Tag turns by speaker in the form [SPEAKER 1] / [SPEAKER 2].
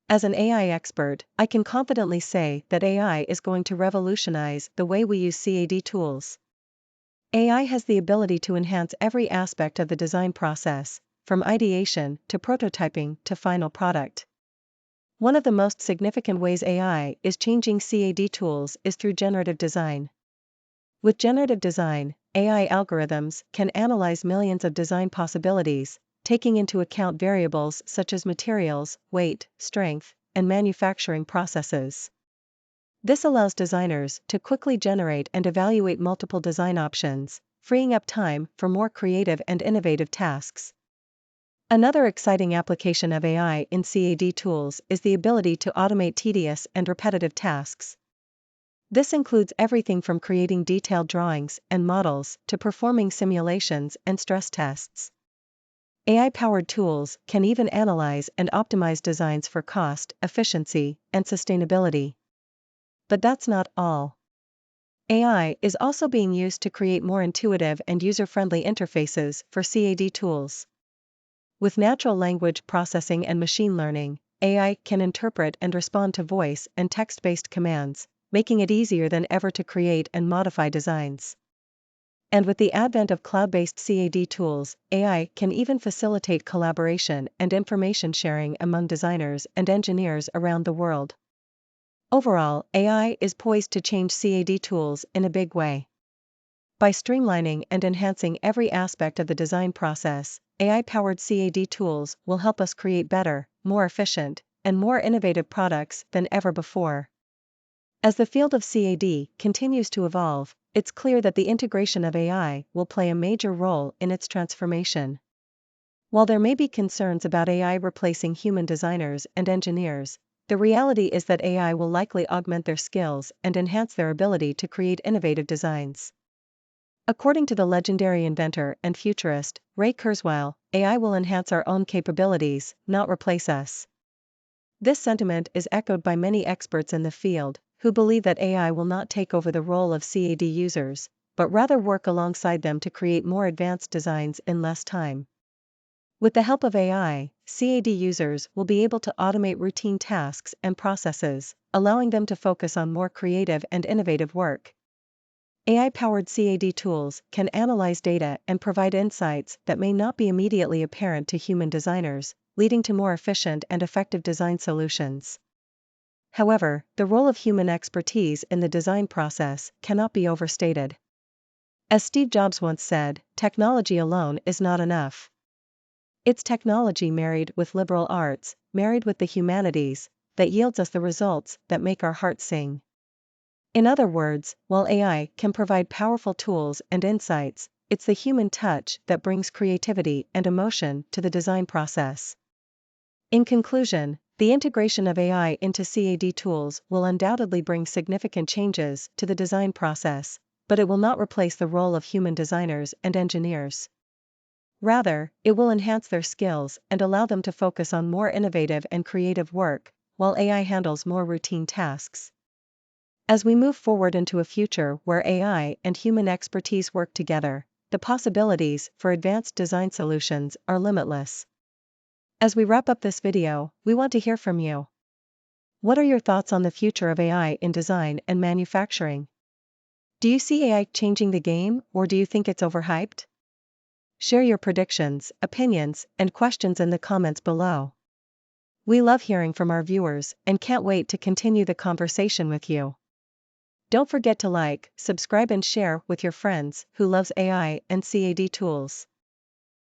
[SPEAKER 1] As an AI expert, I can confidently say that AI is going to revolutionize the way we use CAD tools. AI has the ability to enhance every aspect of the design process, from ideation to prototyping to final product. One of the most significant ways AI is changing CAD tools is through generative design. With generative design, AI algorithms can analyze millions of design possibilities, taking into account variables such as materials, weight, strength, and manufacturing processes. This allows designers to quickly generate and evaluate multiple design options, freeing up time for more creative and innovative tasks. Another exciting application of AI in CAD tools is the ability to automate tedious and repetitive tasks. This includes everything from creating detailed drawings and models to performing simulations and stress tests. AI-powered tools can even analyze and optimize designs for cost, efficiency, and sustainability. But that's not all. AI is also being used to create more intuitive and user-friendly interfaces for CAD tools. With natural language processing and machine learning, AI can interpret and respond to voice and text-based commands, making it easier than ever to create and modify designs. And with the advent of cloud-based CAD tools, AI can even facilitate collaboration and information sharing among designers and engineers around the world. Overall, AI is poised to change CAD tools in a big way. By streamlining and enhancing every aspect of the design process, AI-powered CAD tools will help us create better, more efficient, and more innovative products than ever before. As the field of CAD continues to evolve, it's clear that the integration of AI will play a major role in its transformation. While there may be concerns about AI replacing human designers and engineers, the reality is that AI will likely augment their skills and enhance their ability to create innovative designs. According to the legendary inventor and futurist, Ray Kurzweil, AI will enhance our own capabilities, not replace us. This sentiment is echoed by many experts in the field, who believe that AI will not take over the role of CAD users, but rather work alongside them to create more advanced designs in less time. With the help of AI, CAD users will be able to automate routine tasks and processes, allowing them to focus on more creative and innovative work. AI-powered CAD tools can analyze data and provide insights that may not be immediately apparent to human designers, leading to more efficient and effective design solutions. However, the role of human expertise in the design process cannot be overstated. As Steve Jobs once said, technology alone is not enough. It's technology married with liberal arts, married with the humanities, that yields us the results that make our hearts sing. In other words, while AI can provide powerful tools and insights, it's the human touch that brings creativity and emotion to the design process. In conclusion, the integration of AI into CAD tools will undoubtedly bring significant changes to the design process, but it will not replace the role of human designers and engineers. Rather, it will enhance their skills and allow them to focus on more innovative and creative work, while AI handles more routine tasks. As we move forward into a future where AI and human expertise work together, the possibilities for advanced design solutions are limitless. As we wrap up this video, we want to hear from you. What are your thoughts on the future of AI in design and manufacturing? Do you see AI changing the game, or do you think it's overhyped? Share your predictions, opinions, and questions in the comments below. We love hearing from our viewers and can't wait to continue the conversation with you. Don't forget to like, subscribe and share with your friends who loves AI and CAD tools.